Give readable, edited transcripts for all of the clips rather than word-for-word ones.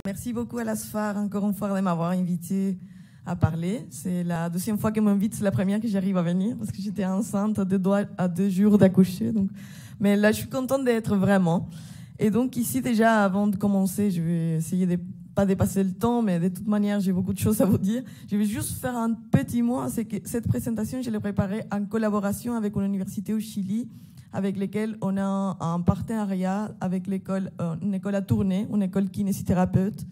Merci beaucoup à la SFAR, encore une fois, de m'avoir invité à parler. C'est la deuxième fois qu'elle m'invite, c'est la première que j'arrive à venir, parce que j'étais enceinte à 2 jours d'accoucher. Mais là, je suis contente d'être vraiment. Et donc ici, déjà, avant de commencer, je vais essayer de pas dépasser le temps, mais de toute manière, j'ai beaucoup de choses à vous dire. Je vais juste faire un petit mot, c'est que cette présentation, je l'ai préparée en collaboration avec une université au Chili, avec lesquelles on a un partenariat avec une école à Tournai, une école kinésithérapeute,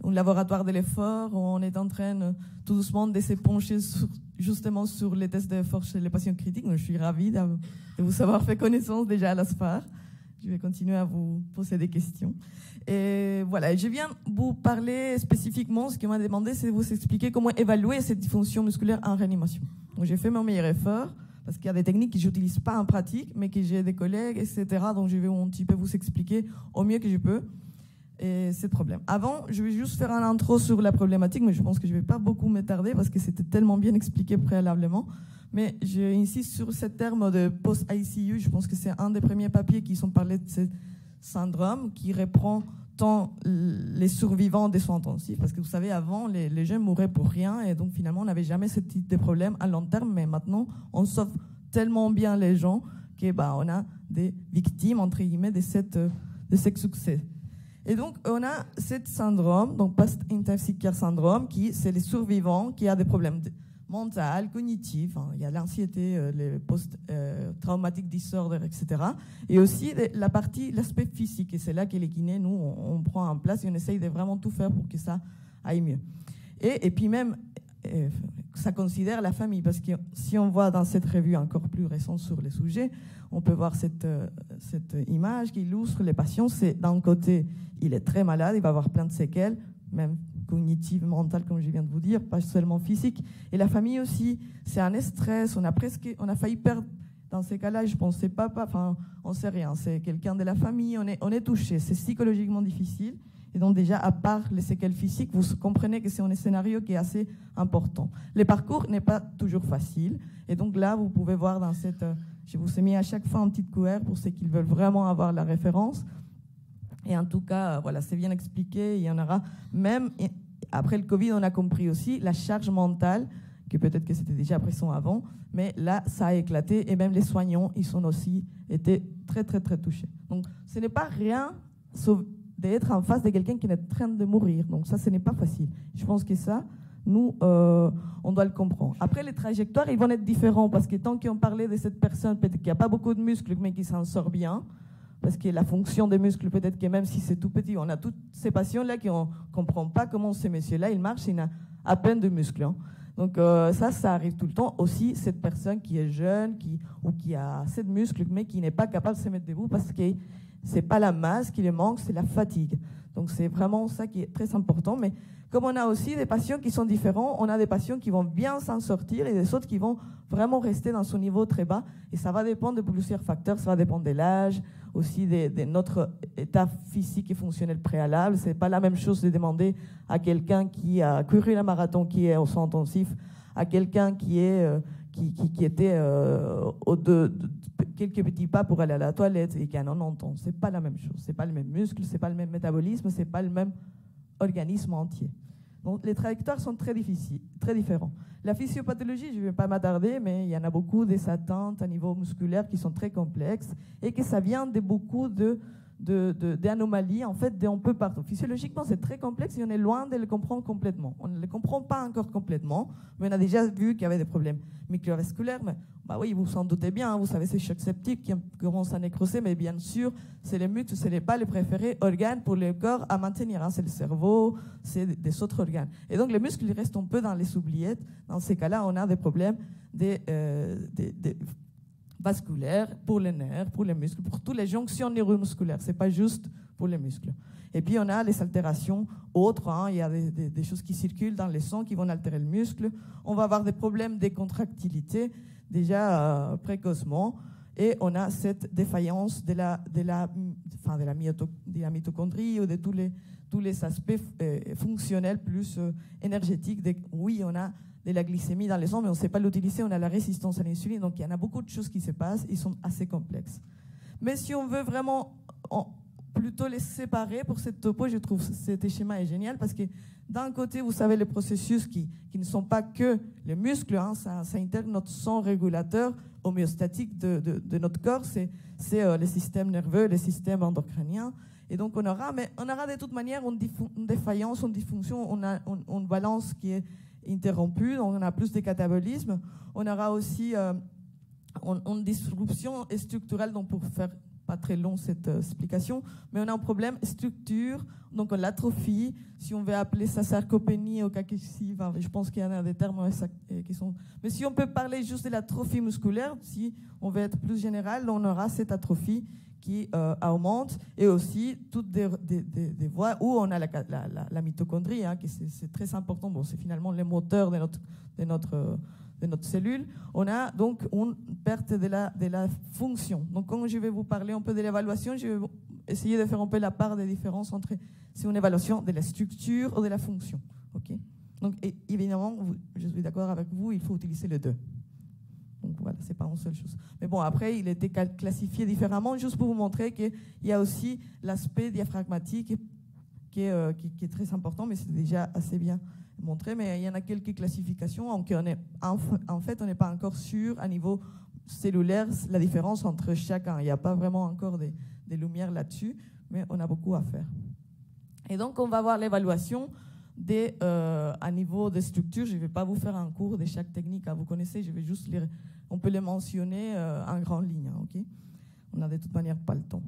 un laboratoire de l'effort, où on est en train tout doucement de se pencher justement sur les tests d'effort chez les patients critiques. Donc, je suis ravie de vous avoir fait connaissance déjà à la SFAR. Je vais continuer à vous poser des questions. Et voilà, je viens vous parler spécifiquement, ce qu'on m'a demandé, c'est de vous expliquer comment évaluer cette dysfonction musculaire en réanimation. Donc, j'ai fait mon meilleur effort, parce qu'il y a des techniques que je n'utilise pas en pratique, mais que j'ai des collègues, etc. Donc, je vais un petit peu vous expliquer au mieux que je peux et ce problème. Avant, je vais juste faire un intro sur la problématique, mais je pense que je ne vais pas beaucoup m'attarder parce que c'était tellement bien expliqué préalablement. Mais j'insiste sur ce terme de post-ICU. Je pense que c'est un des premiers papiers qui sont parlé de ce syndrome qui reprend tant les survivants des soins intensifs, parce que vous savez, avant, les gens mouraient pour rien, et donc finalement, on n'avait jamais ce type de problème à long terme, mais maintenant, on sauve tellement bien les gens qu'on a des victimes, entre guillemets, de ce succès. Et donc, on a ce syndrome, donc post-intensive care syndrome, c'est les survivants qui ont des problèmes mentaux, cognitifs, il y a l'anxiété, les post-traumatic disorder, etc. Et aussi l'aspect physique, et c'est là que les kinés, nous, on prend en place et on essaye de vraiment tout faire pour que ça aille mieux. Et puis même, ça considère la famille, parce que si on voit dans cette revue encore plus récente sur les sujets, on peut voir cette image qui illustre les patients. C'est d'un côté, il est très malade, il va avoir plein de séquelles, même cognitives, mentales, comme je viens de vous dire, pas seulement physiques. Et la famille aussi, c'est un stress, on a failli perdre, dans ces cas-là, je pense, c'est papa, enfin, on sait rien, c'est quelqu'un de la famille, on est touché, c'est psychologiquement difficile. Et donc déjà, à part les séquelles physiques, vous comprenez que c'est un scénario qui est assez important. Le parcours n'est pas toujours facile. Et donc là, vous pouvez voir dans je vous ai mis à chaque fois un petit QR pour ceux qui veulent vraiment avoir la référence. Et en tout cas, voilà, c'est bien expliqué. Il y en aura même, après le Covid, on a compris aussi la charge mentale, que peut-être que c'était déjà présent avant, mais là, ça a éclaté. Et même les soignants, ils sont aussi été très, très, très touchés. Donc, ce n'est pas rien sauf d'être en face de quelqu'un qui est en train de mourir. Donc ça, ce n'est pas facile. Je pense que ça, nous, on doit le comprendre. Après, les trajectoires, ils vont être différents, parce que tant qu'on parlait de cette personne, peut-être qu'il n'y a pas beaucoup de muscles, mais qui s'en sort bien, parce que la fonction des muscles, peut-être que même si c'est tout petit, on a toutes ces patients-là qui ne comprennent pas comment ces messieurs-là, ils marchent, il n'a à peine de muscles. Hein. Donc ça arrive tout le temps. Aussi, cette personne qui est jeune, ou qui a assez de muscles, mais qui n'est pas capable de se mettre debout, parce que c'est pas la masse qui lui manque, c'est la fatigue. Donc c'est vraiment ça qui est très important. Mais comme on a aussi des patients qui sont différents, on a des patients qui vont bien s'en sortir et des autres qui vont vraiment rester dans son niveau très bas. Et ça va dépendre de plusieurs facteurs. Ça va dépendre de l'âge, aussi de notre état physique et fonctionnel préalable. C'est pas la même chose de demander à quelqu'un qui a couru la marathon, qui est au soin intensif, à quelqu'un qui était quelques petits pas pour aller à la toilette et qui a 90 ans. C'est pas la même chose. C'est pas le même muscle, c'est pas le même métabolisme, c'est pas le même organisme entier. Donc les trajectoires sont très différents. La physiopathologie, je ne vais pas m'attarder, mais il y en a beaucoup des atteintes à niveau musculaire qui sont très complexes et que ça vient de beaucoup d'anomalies, en fait, d'un peu partout. Physiologiquement, c'est très complexe et on est loin de le comprendre complètement. On ne le comprend pas encore complètement, mais on a déjà vu qu'il y avait des problèmes microvasculaires. Mais, bah oui, vous s'en doutez bien, hein, vous savez, ces chocs septiques qui commencent à nécroser, mais bien sûr, c'est les muscles, ce n'est pas les préférés organes pour le corps à maintenir. Hein, c'est le cerveau, c'est des autres organes. Et donc, les muscles, ils restent un peu dans les oubliettes. Dans ces cas-là, on a des problèmes vasculaires pour les nerfs, pour les muscles, pour toutes les jonctions neuromusculaires. Ce n'est pas juste pour les muscles. Et puis, on a les altérations autres. Hein, il y a des choses qui circulent dans les sons qui vont altérer le muscle. On va avoir des problèmes de contractilité déjà précocement. Et on a cette défaillance de la mitochondrie ou de tous les aspects fonctionnels plus énergétiques. Oui, on a de la glycémie dans les sangs, mais on ne sait pas l'utiliser, on a la résistance à l'insuline, donc il y en a beaucoup de choses qui se passent, ils sont assez complexes. Mais si on veut vraiment plutôt les séparer pour cette topo. Je trouve que cet schéma est génial parce que d'un côté, vous savez, les processus qui ne sont pas que les muscles, hein, ça intègre notre son régulateur homéostatique de notre corps, c'est les systèmes nerveux, les systèmes endocriniens. Et donc on aura de toute manière une défaillance, une dysfonction, on a une balance qui est interrompue, donc on a plus de catabolisme. On aura aussi une disruption structurelle, donc pour faire pas très long cette explication, mais on a un problème structure, donc l'atrophie, si on veut appeler ça sarcopénie ou cachexie, enfin, je pense qu'il y en a des termes qui sont... Mais si on peut parler juste de l'atrophie musculaire, si on veut être plus général, on aura cette atrophie qui augmente, et aussi toutes des voies où on a la mitochondrie, hein, c'est très important, bon, c'est finalement le moteur de notre cellule. On a donc une perte de la fonction. Donc quand je vais vous parler un peu de l'évaluation, je vais essayer de faire un peu la part des différences entre c'est une évaluation de la structure ou de la fonction. Okay. Donc évidemment, je suis d'accord avec vous, il faut utiliser les deux. Donc voilà, c'est pas une seule chose. Mais bon, après, il était classifié différemment, juste pour vous montrer qu'il y a aussi l'aspect diaphragmatique qui est très important, mais c'est déjà assez bien montré. Mais il y en a quelques classifications, en fait, on n'est pas encore sûr à niveau cellulaire la différence entre chacun. Il n'y a pas vraiment encore des lumières là-dessus, mais on a beaucoup à faire. Et donc, on va voir l'évaluation à niveau de structure. Je ne vais pas vous faire un cours de chaque technique, vous connaissez, je vais juste on peut les mentionner en grande ligne. Hein, okay. On n'a de toute manière pas le temps.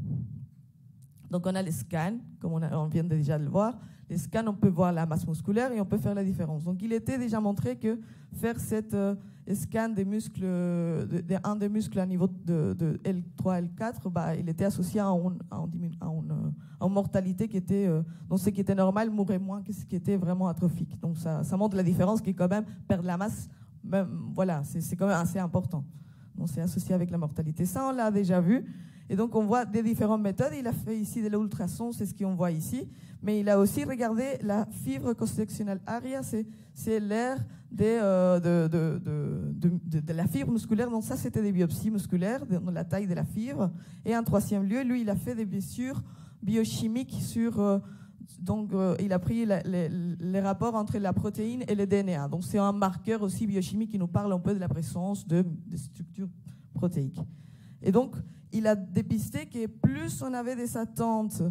Donc on a les scans, comme on vient déjà de le voir. Les scans, on peut voir la masse musculaire et on peut faire la différence. Donc il était déjà montré que faire cette scan des muscles, un des muscles à niveau de L3, L4, bah, il était associé à une mortalité qui était, donc ce qui était normal mourait moins que ce qui était vraiment atrophique. Donc ça montre la différence qui est quand même perdre la masse. Ben, voilà, c'est quand même assez important. Donc c'est associé avec la mortalité. Ça, on l'a déjà vu. Et donc, on voit des différentes méthodes. Il a fait ici de l'ultrason, c'est ce qu'on voit ici. Mais il a aussi regardé la fibre cross-sectionnelle area, c'est l'aire de la fibre musculaire. Donc ça, c'était des biopsies musculaires, de la taille de la fibre. Et en troisième lieu, lui, il a fait des blessures biochimiques sur... il a pris les rapports entre la protéine et le DNA. Donc, c'est un marqueur aussi biochimique qui nous parle un peu de la présence de structures protéiques. Et donc, il a dépisté que plus on avait des attentes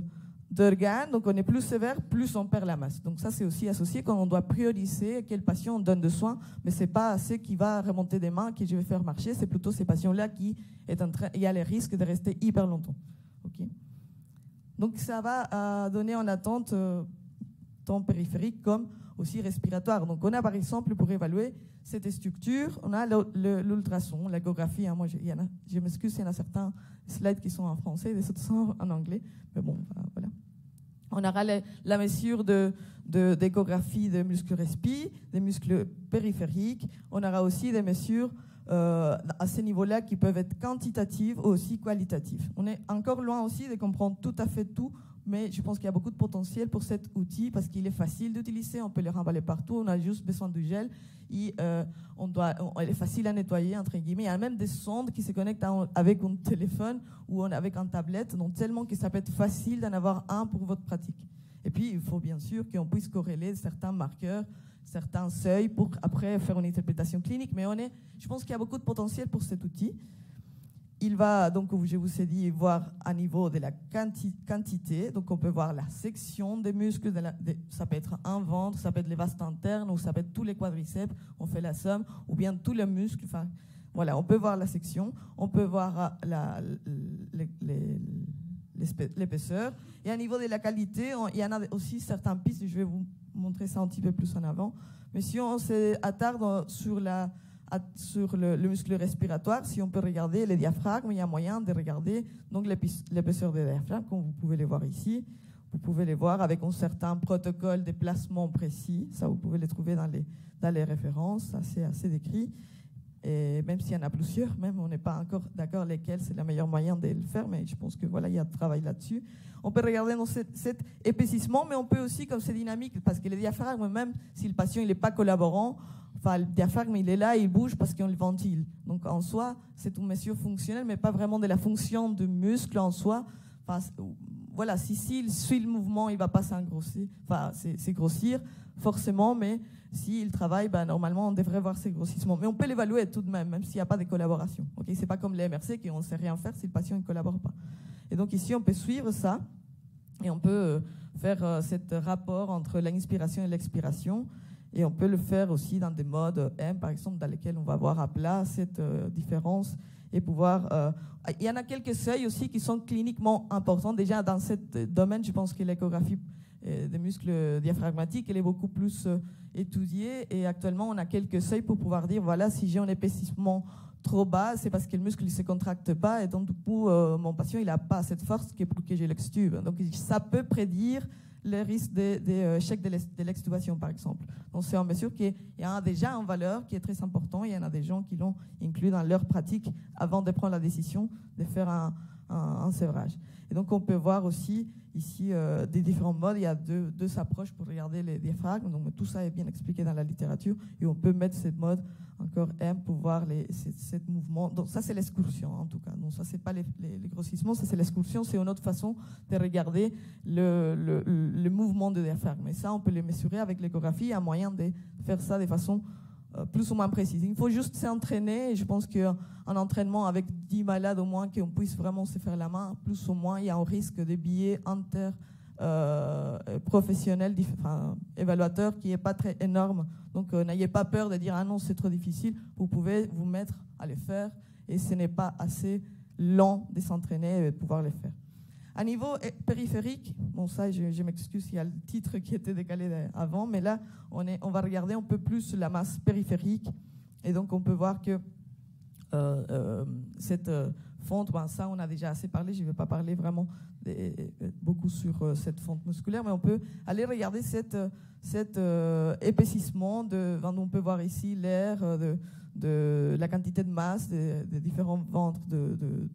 d'organes, donc on est plus sévère, plus on perd la masse. Donc ça, c'est aussi associé quand on doit prioriser à quel patient on donne de soins, mais ce n'est pas ce qui va remonter des mains que je vais faire marcher, c'est plutôt ces patients-là qui il y a les risques de rester hyper longtemps. Okay. Donc ça va donner en attente tant périphérique comme aussi respiratoire. Donc on a par exemple, pour évaluer cette structure, on a l'ultrason, l'échographie. Hein, moi, je m'excuse, il y en a certains slides qui sont en français, des autres sont en anglais. Mais bon, voilà. On aura la mesure d'échographie des muscles respi, des muscles périphériques. On aura aussi des mesures à ce niveau-là qui peuvent être quantitatives ou aussi qualitatives. On est encore loin aussi de comprendre tout à fait tout, mais je pense qu'il y a beaucoup de potentiel pour cet outil parce qu'il est facile d'utiliser, on peut le remballer partout, on a juste besoin du gel et il est facile à nettoyer, entre guillemets. Il y a même des sondes qui se connectent avec un téléphone ou avec une tablette, donc tellement que ça peut être facile d'en avoir un pour votre pratique. Et puis, il faut bien sûr qu'on puisse corréler certains marqueurs, certains seuils pour après faire une interprétation clinique, mais je pense qu'il y a beaucoup de potentiel pour cet outil. Il va, donc, je vous ai dit, voir à niveau de la quantité. Donc, on peut voir la section des muscles. Ça peut être un ventre, ça peut être les vastes internes, ou ça peut être tous les quadriceps. On fait la somme, ou bien tous les muscles. Enfin, voilà, on peut voir la section. On peut voir l'épaisseur. Et à niveau de la qualité, il y en a aussi certaines pistes. Je vais vous montrer ça un petit peu plus en avant. Mais si on s'attarde sur le muscle respiratoire, si on peut regarder les diaphragmes, il y a moyen de regarder donc l'épaisseur des diaphragmes, comme vous pouvez les voir ici. Vous pouvez les voir avec un certain protocole de placement précis. Ça, vous pouvez les trouver dans les références. Ça, c'est assez décrit. Et même s'il y en a plusieurs, même on n'est pas encore d'accord lesquels c'est le meilleur moyen de le faire, mais je pense que voilà, il y a du travail là-dessus. On peut regarder dans cet épaississement, mais on peut aussi, comme c'est dynamique, parce que le diaphragme, même si le patient il n'est pas collaborant, enfin, le diaphragme, il est là, il bouge parce qu'on le ventile. Donc, en soi, c'est une mesure fonctionnelle, mais pas vraiment de la fonction du muscle en soi. Enfin, voilà, s'il suit le mouvement, il ne va pas s'grossir forcément, mais s'il travaille, normalement, on devrait voir ces grossissements. Mais on peut l'évaluer tout de même, même s'il n'y a pas de collaboration. Okay, ce n'est pas comme les MRC qu'on ne sait rien faire si le patient ne collabore pas. Et donc ici, on peut suivre ça et on peut faire ce rapport entre l'inspiration et l'expiration. Et on peut le faire aussi dans des modes M, par exemple, dans lesquels on va voir à plat cette différence et pouvoir... il y en a quelques seuils aussi qui sont cliniquement importants. Déjà, dans ce domaine, je pense que l'échographie des muscles diaphragmatiques, elle est beaucoup plus étudiée. Et actuellement, on a quelques seuils pour pouvoir dire, voilà, si j'ai un épaississement trop bas, c'est parce que le muscle ne se contracte pas. Et donc, du coup, mon patient, il n'a pas cette force pour que je l'extube. Donc, ça peut prédire les risques d'échec de l'extubation, par exemple. Donc, c'est en mesure qu'il y a déjà une valeur qui est très importante. Il y en a des gens qui l'ont inclus dans leur pratique avant de prendre la décision de faire un sévrage. Et donc, on peut voir aussi ici des différents modes. Il y a deux approches pour regarder les diaphragmes. Donc, tout ça est bien expliqué dans la littérature. Et on peut mettre ce mode encore M pour voir ces mouvements. Donc, ça, c'est l'excursion, en tout cas. Donc, ça, c'est pas les grossissements, ça, c'est l'excursion. C'est une autre façon de regarder le mouvement de diaphragme. Et ça, on peut le mesurer avec l'échographie. Il y a moyen de faire ça de façon plus ou moins précise. Il faut juste s'entraîner. Et je pense qu'un entraînement avec 10 malades au moins, qu'on puisse vraiment se faire la main, plus ou moins, il y a un risque de biais professionnel, évaluateur, qui n'est pas très énorme. Donc, n'ayez pas peur de dire « Ah non, c'est trop difficile ». Vous pouvez vous mettre à le faire et ce n'est pas assez lent de s'entraîner et de pouvoir le faire. À niveau périphérique, bon ça je m'excuse, il y a le titre qui était décalé avant, mais là on va regarder un peu plus la masse périphérique et donc on peut voir que cette fonte, ça on a déjà assez parlé, je ne vais pas parler vraiment beaucoup sur cette fonte musculaire, mais on peut aller regarder cet épaississement, on peut voir ici l'air de la quantité de masse des différents ventres de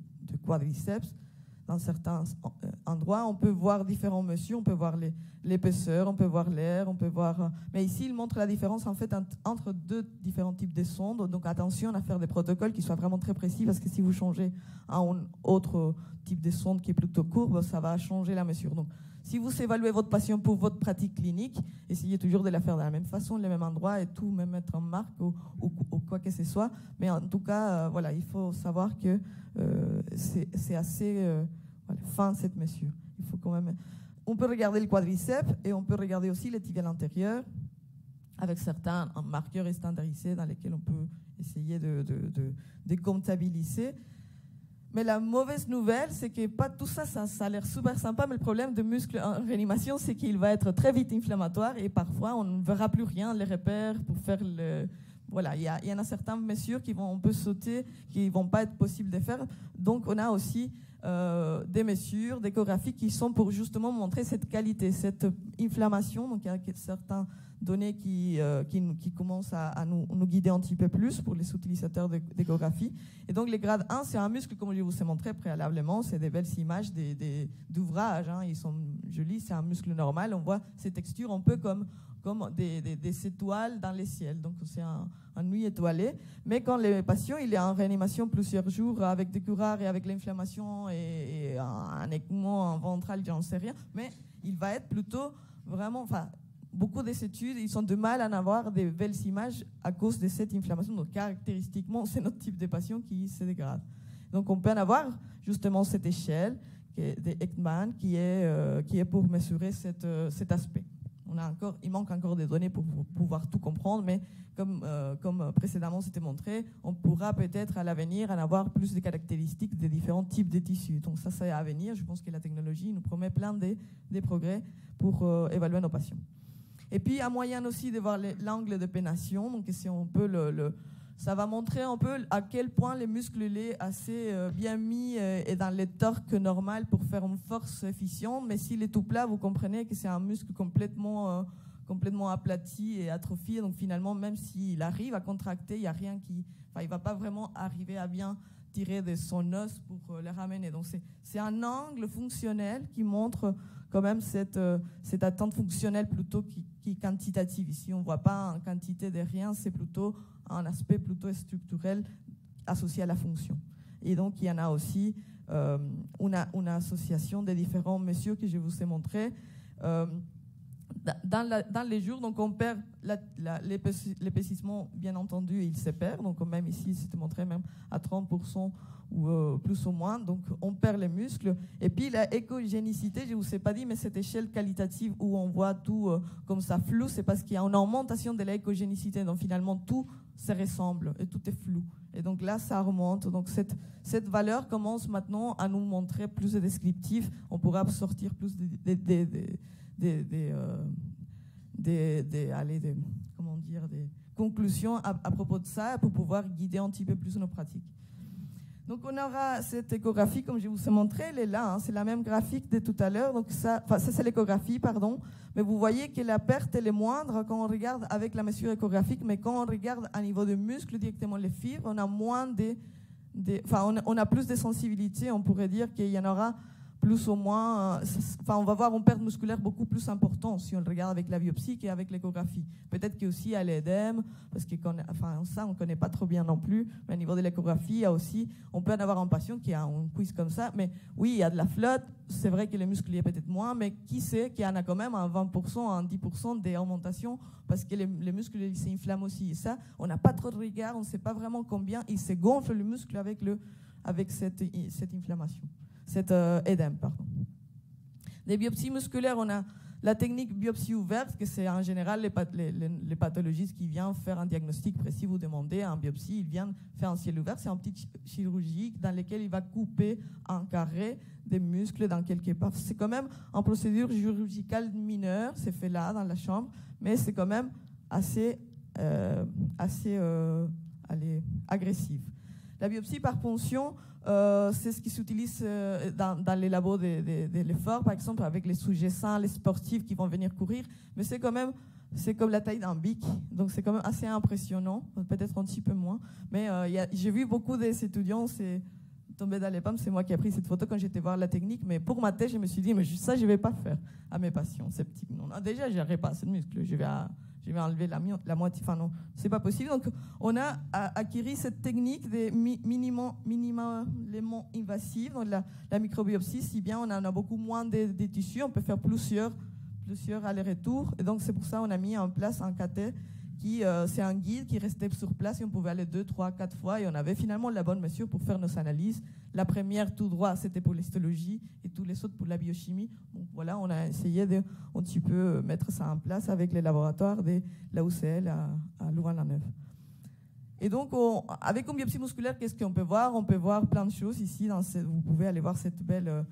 quadriceps. Dans certains endroits, on peut voir différentes mesures, on peut voir l'épaisseur, on peut voir l'air, on peut voir... Mais ici, il montre la différence en fait entre deux différents types de sondes. Donc attention à faire des protocoles qui soient vraiment très précis, parce que si vous changez à un autre type de sonde qui est plutôt courbe, ça va changer la mesure. Donc si vous évaluez votre patient pour votre pratique clinique, essayez toujours de la faire de la même façon, les mêmes endroits et tout, même mettre en marque ou quoi que ce soit. Mais en tout cas, voilà, il faut savoir que c'est assez... fin cette mesure. Il faut quand même... On peut regarder le quadriceps et on peut regarder aussi les tibiales antérieures avec certains marqueurs standardisés dans lesquels on peut essayer de comptabiliser. Mais la mauvaise nouvelle, c'est que pas tout ça, ça a l'air super sympa, mais le problème de muscle en réanimation, c'est qu'il va être très vite inflammatoire et parfois on ne verra plus rien, les repères pour faire le... Voilà, il y en a certaines mesures on peut sauter, qui ne vont pas être possibles de faire. Donc on a aussi des mesures d'échographie qui sont pour justement montrer cette qualité, cette inflammation. Donc il y a certaines données qui commencent à nous guider un petit peu plus pour les utilisateurs d'échographie. Et donc les grades 1, c'est un muscle, comme je vous ai montré préalablement, c'est des belles images d'ouvrages, hein, ils sont jolis, c'est un muscle normal, on voit ces textures un peu comme des étoiles dans les ciels. Donc c'est un nuit étoilée. Mais quand le patient il est en réanimation plusieurs jours avec des curares et avec l'inflammation et un écoulement ventral, j'en sais rien, mais il va être plutôt vraiment... Beaucoup des études, ils ont du mal à avoir de belles images à cause de cette inflammation. Donc caractéristiquement, c'est notre type de patient qui se dégrade. Donc on peut en avoir justement cette échelle de Ekman qui est pour mesurer cet aspect. Il manque encore des données pour pouvoir tout comprendre, mais comme précédemment c'était montré, on pourra peut-être à l'avenir en avoir plus de caractéristiques des différents types de tissus. Donc ça, c'est à venir. Je pense que la technologie nous promet plein de progrès pour évaluer nos patients. Et puis, à moyen aussi de voir l'angle de pénation. Donc, si on peut ça va montrer un peu à quel point les muscles est assez bien mis et dans le torque normal pour faire une force efficiente. Mais s'il est tout plat, vous comprenez que c'est un muscle complètement aplati et atrophié. Donc, finalement, même s'il arrive à contracter, il y a rien il va pas vraiment arriver à bien tirer de son os pour le ramener. Donc, c'est un angle fonctionnel qui montre quand même cette attente fonctionnelle plutôt qui quantitative. Ici, on ne voit pas en quantité de rien, c'est plutôt un aspect plutôt structurel associé à la fonction. Et donc, il y en a aussi une association des différents messieurs que je vous ai montré. Dans les jours, donc on perd l'épaississement, bien entendu, il se perd. Donc même ici, c'était montré même à 30% ou plus ou moins. Donc on perd les muscles. Et puis la écogénicité, je ne vous ai pas dit, mais cette échelle qualitative où on voit tout comme ça flou, c'est parce qu'il y a une augmentation de l'écogénicité. Donc finalement, tout se ressemble et tout est flou. Et donc là, ça remonte. Donc cette valeur commence maintenant à nous montrer plus de descriptif. On pourra sortir plus des conclusions à propos de ça pour pouvoir guider un petit peu plus nos pratiques. Donc on aura cette échographie, comme je vous ai montré, elle est là, hein, c'est la même graphique de tout à l'heure. Donc ça c'est l'échographie, pardon. Mais vous voyez que la perte elle est moindre quand on regarde avec la mesure échographique, mais quand on regarde à niveau de muscles directement les fibres, on a moins on a plus de sensibilité. On pourrait dire qu'il y en aura plus ou moins, on va voir une perte musculaire beaucoup plus importante si on le regarde avec la biopsie qu'avec l'échographie. Peut-être qu'il y a aussi à l'édème, parce que ça, on ne connaît pas trop bien non plus, mais au niveau de l'échographie, il y a aussi, on peut en avoir un patient qui a une cuisse comme ça, mais oui, il y a de la flotte, c'est vrai que les muscles, il y a peut-être moins, mais qui sait qu'il y en a quand même un 20%, un 10% d'augmentation, parce que les muscles, ils s'inflamment aussi. Et ça, on n'a pas trop de regard, on ne sait pas vraiment combien il se gonfle le muscle avec cette inflammation. Cet édème, pardon. Des biopsies musculaires, on a la technique biopsie ouverte, que c'est en général les pathologistes qui viennent faire un diagnostic précis, vous demandez un biopsie, ils viennent faire un ciel ouvert, c'est une petite chirurgie dans laquelle il va couper un carré des muscles dans quelque part. C'est quand même une procédure chirurgicale mineure, c'est fait là, dans la chambre, mais c'est quand même assez agressif. La biopsie par ponction, c'est ce qui s'utilise dans les labos de l'effort, par exemple avec les sujets sains, les sportifs qui vont venir courir, mais c'est comme la taille d'un bic, donc c'est quand même assez impressionnant, peut-être un petit peu moins, mais j'ai vu beaucoup des étudiants, c'est tombé dans les pommes, c'est moi qui ai pris cette photo quand j'étais voir la technique, mais pour ma tête, je me suis dit, mais ça, je ne vais pas faire à mes patients sceptiques. Non, déjà, je n'aurai pas assez de muscles, je vais enlever la moitié, enfin non, c'est pas possible. Donc, on a acquis cette technique des minimalement invasive, donc la microbiopsie, si bien on en a beaucoup moins de tissus, on peut faire plusieurs allers-retours, et donc c'est pour ça qu'on a mis en place un cathé qui, c'est un guide qui restait sur place et on pouvait aller 2, 3, 4 fois et on avait finalement la bonne mesure pour faire nos analyses. La première, tout droit, c'était pour l'histologie et tous les autres pour la biochimie. Donc voilà, on a essayé de un petit peu mettre ça en place avec les laboratoires de la UCL à Louvain-la-Neuve. Et donc, avec une biopsie musculaire, qu'est-ce qu'on peut voir? On peut voir plein de choses ici. Vous pouvez aller voir cette belle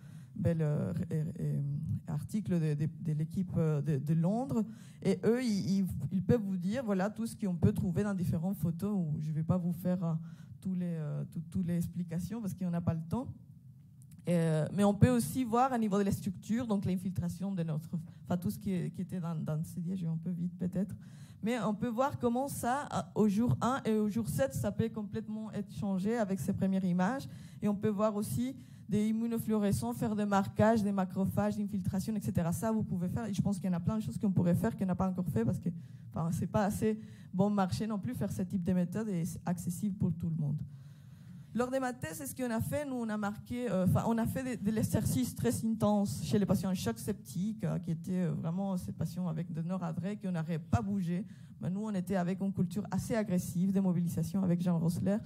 article de l'équipe de Londres. Et eux, ils peuvent vous dire voilà, tout ce qu'on peut trouver dans différentes photos. Où je ne vais pas vous faire toutes les explications parce qu'on n'a pas le temps. Mais on peut aussi voir à niveau de la structure, donc l'infiltration de tout ce qui était dans ces diages, un peu vite peut-être. Mais on peut voir comment ça, au jour 1 et au jour 7, ça peut complètement être changé avec ces premières images. Et on peut voir aussi des immunofluorescents, faire des marquages, des macrophages, d'infiltration, etc. Ça, vous pouvez faire. Et je pense qu'il y en a plein de choses qu'on pourrait faire qu'on n'a pas encore fait parce que c'est pas assez bon marché non plus faire ce type de méthode et c'est accessible pour tout le monde. Lors de ma thèse, c'est ce qu'on a fait. Nous, on a marqué, on a fait de l'exercice très intense chez les patients en choc septique, qui étaient vraiment ces patients avec de noradré qui n'arrivaient pas bouger. Mais nous, on était avec une culture assez agressive de mobilisation avec Jean Rossler.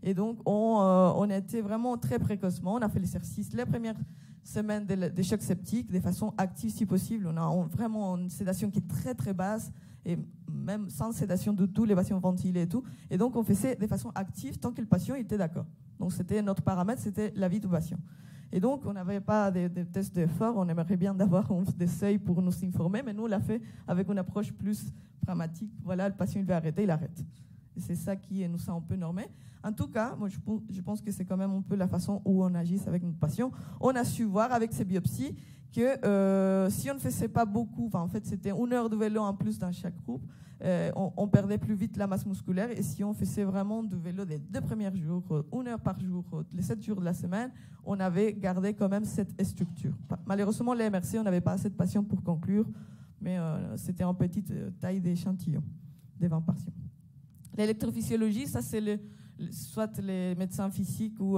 Et donc, on était vraiment très précocement. On a fait l'exercice les premières semaines des chocs septiques de façon active si possible. On a vraiment une sédation qui est très, très basse. Et même sans sédation du tout, les patients ventilés et tout. Et donc, on faisait de façon active tant que le patient était d'accord. Donc, c'était notre paramètre, c'était la vie du patient. Et donc, on n'avait pas de tests d'effort. On aimerait bien d'avoir des seuils pour nous informer, mais nous, on l'a fait avec une approche plus pragmatique. Voilà, le patient, il veut arrêter, il arrête. Et c'est ça qui nous a un peu normé. En tout cas, moi, je pense que c'est quand même un peu la façon où on agit avec notre patient. On a su voir avec ces biopsies que si on ne faisait pas beaucoup, en fait, c'était 1 heure de vélo en plus dans chaque groupe, on perdait plus vite la masse musculaire. Et si on faisait vraiment du vélo les 2 premiers jours, 1 heure par jour, les 7 jours de la semaine, on avait gardé quand même cette structure. Malheureusement, les MRC, on n'avait pas assez de patients pour conclure, mais c'était en petite taille d'échantillon, des 20 patients. L'électrophysiologie, ça c'est soit les médecins physiques ou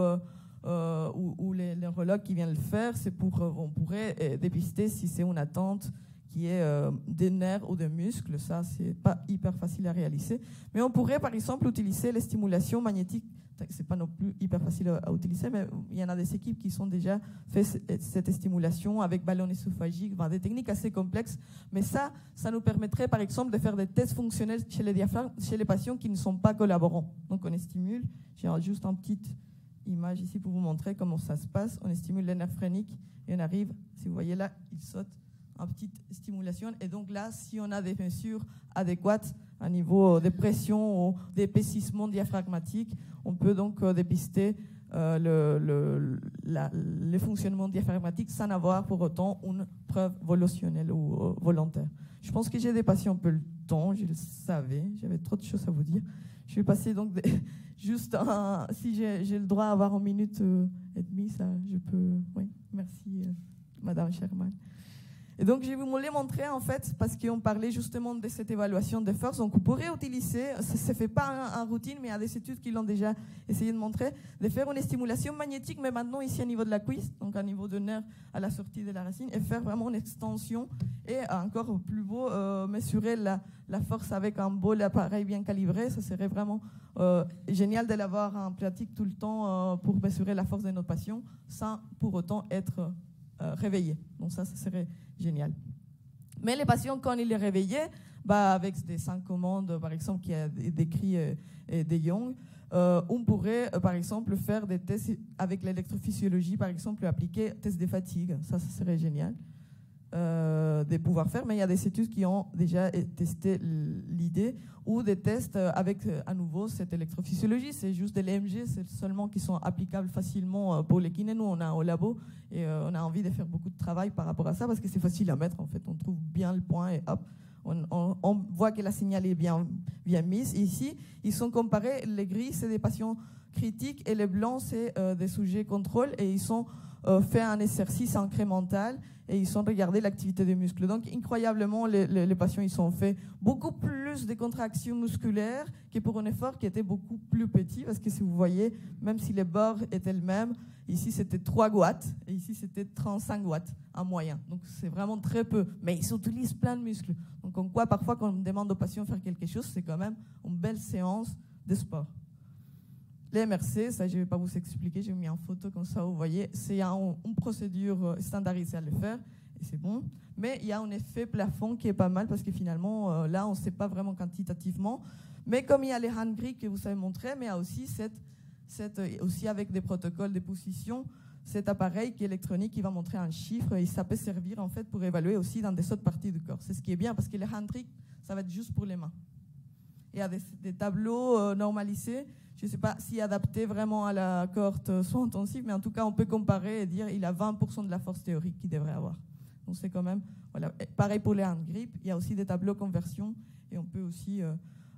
ou les neurologues qui viennent le faire, c'est on pourrait dépister si c'est une attente qui est des nerfs ou des muscles. Ça, c'est pas hyper facile à réaliser. Mais on pourrait, par exemple, utiliser les stimulations magnétiques. C'est pas non plus hyper facile à utiliser, mais il y en a des équipes qui sont déjà fait cette stimulation avec ballon ésophagique, des techniques assez complexes. Mais ça nous permettrait, par exemple, de faire des tests fonctionnels chez les diaphragmes, chez les patients qui ne sont pas collaborants. Donc, on stimule. J'ai juste une petite image ici pour vous montrer comment ça se passe. On stimule les nerfs phréniques et on arrive, si vous voyez là, il saute en petite stimulation. Et donc là, si on a des mesures adéquates à niveau de pression ou d'épaississement diaphragmatique, on peut donc dépister le fonctionnement diaphragmatique sans avoir pour autant une preuve volutionnelle ou volontaire. Je pense que j'ai dépassé un peu le temps, je le savais, j'avais trop de choses à vous dire. Je vais passer donc juste si j'ai le droit d'avoir 1 minute et demie, ça je peux. Oui, merci Madame Sherman. Et donc, je vais vous les montrer, en fait, parce qu'on parlait justement de cette évaluation de force. Donc, on pourrait utiliser, ça ne se fait pas en routine, mais il y a des études qui l'ont déjà essayé de montrer, de faire une stimulation magnétique, mais maintenant ici au niveau de la cuisse, donc au niveau de nerf à la sortie de la racine, et faire vraiment une extension et encore plus beau, mesurer la force avec un beau appareil bien calibré. Ça serait vraiment génial de l'avoir en pratique tout le temps pour mesurer la force de nos patients sans pour autant être réveillé. Donc ça serait génial. Mais les patients, quand ils est réveillé, avec des 5 commandes, par exemple, qui a décrit De Jong, on pourrait, par exemple, faire des tests avec l'électrophysiologie, par exemple, appliquer test de fatigue. Ça serait génial de pouvoir faire. Mais il y a des études qui ont déjà testé l'idée, ou des tests avec, à nouveau, cette électrophysiologie. C'est juste des l'EMG, c'est seulement qui sont applicables facilement pour les kinés. Nous, on a au labo, et on a envie de faire beaucoup de travail par rapport à ça, parce que c'est facile à mettre, en fait. On trouve bien le point, et hop, on voit que la signal est bien mise. Ici, ils sont comparés, les gris, c'est des patients critiques, et les blancs, c'est des sujets contrôle, et ils sont fait un exercice incrémental, et ils sont regardés l'activité des muscles. Donc, incroyablement, les patients, ils ont fait beaucoup plus de contractions musculaires que pour un effort qui était beaucoup plus petit, parce que si vous voyez, même si les bords étaient les mêmes, ici c'était 3 watts, et ici c'était 35 watts en moyen. Donc, c'est vraiment très peu. Mais ils utilisent plein de muscles. Donc, en quoi, parfois, quand on demande aux patients de faire quelque chose, c'est quand même une belle séance de sport. Les MRC, ça je ne vais pas vous expliquer, j'ai mis en photo comme ça, vous voyez, c'est une procédure standardisée à le faire, et c'est bon. Mais il y a un effet plafond qui est pas mal, parce que finalement, là, on ne sait pas vraiment quantitativement. Mais comme il y a les hand grips que vous avez montré, mais il y a aussi, aussi avec des protocoles de position, cet appareil qui est électronique qui va montrer un chiffre, et ça peut servir en fait pour évaluer aussi dans des autres parties du corps. C'est ce qui est bien, parce que les hand grips, ça va être juste pour les mains. Il y a des tableaux normalisés. Je ne sais pas si adapté vraiment à la cohorte soins intensifs, mais en tout cas, on peut comparer et dire qu'il a 20% de la force théorique qu'il devrait avoir. Donc, c'est quand même... Voilà. Pareil pour les hand grips, il y a aussi des tableaux conversion, et on peut aussi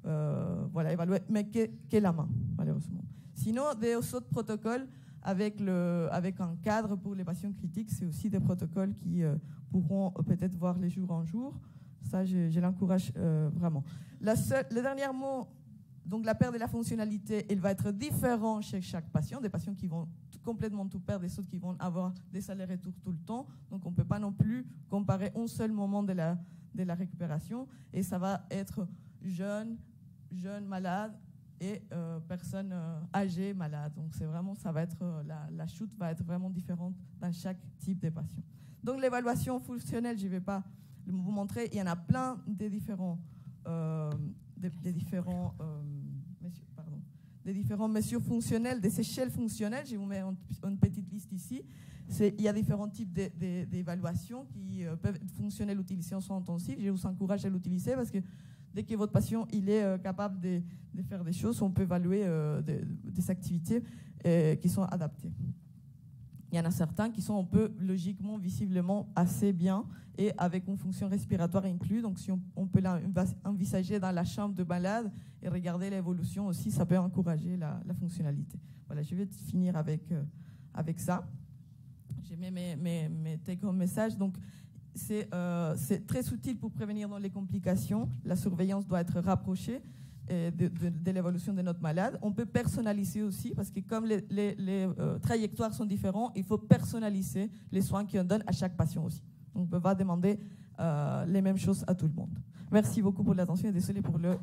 évaluer, mais qu'est la main, malheureusement. Sinon, des autres protocoles avec un cadre pour les patients critiques, c'est aussi des protocoles qui pourront peut-être voir les jours en jour. Ça, je l'encourage vraiment. Le dernier mot, donc la perte de la fonctionnalité, elle va être différente chez chaque patient. Des patients qui vont complètement tout perdre, des autres qui vont avoir des allers-retours tout le temps. Donc, on ne peut pas non plus comparer un seul moment de la récupération. Et ça va être jeune malade et personne âgée malade. Donc, c'est vraiment, ça va être, la chute va être vraiment différente dans chaque type de patient. Donc, l'évaluation fonctionnelle, je ne vais pas vous montrer. Il y en a plein de différents des différentes mesures fonctionnelles, des échelles fonctionnelles. Je vous mets une petite liste ici. Il y a différents types d'évaluations qui peuvent être fonctionnelles utilisées en soins intensifs. Je vous encourage à l'utiliser, parce que dès que votre patient il est capable de faire des choses, on peut évaluer des activités qui sont adaptées. Il y en a certains qui sont un peu logiquement, visiblement assez bien, et avec une fonction respiratoire inclue. Donc, si on peut l'envisager dans la chambre de malade et regarder l'évolution aussi, ça peut encourager la fonctionnalité. Voilà, je vais finir avec ça. J'ai mis mes take-home messages. Donc, c'est très utile pour prévenir dans les complications. La surveillance doit être rapprochée. de l'évolution de notre malade. On peut personnaliser aussi, parce que comme les trajectoires sont différentes, il faut personnaliser les soins qu'on donne à chaque patient aussi. Donc, on ne peut pas demander les mêmes choses à tout le monde. Merci beaucoup pour l'attention et désolé pour le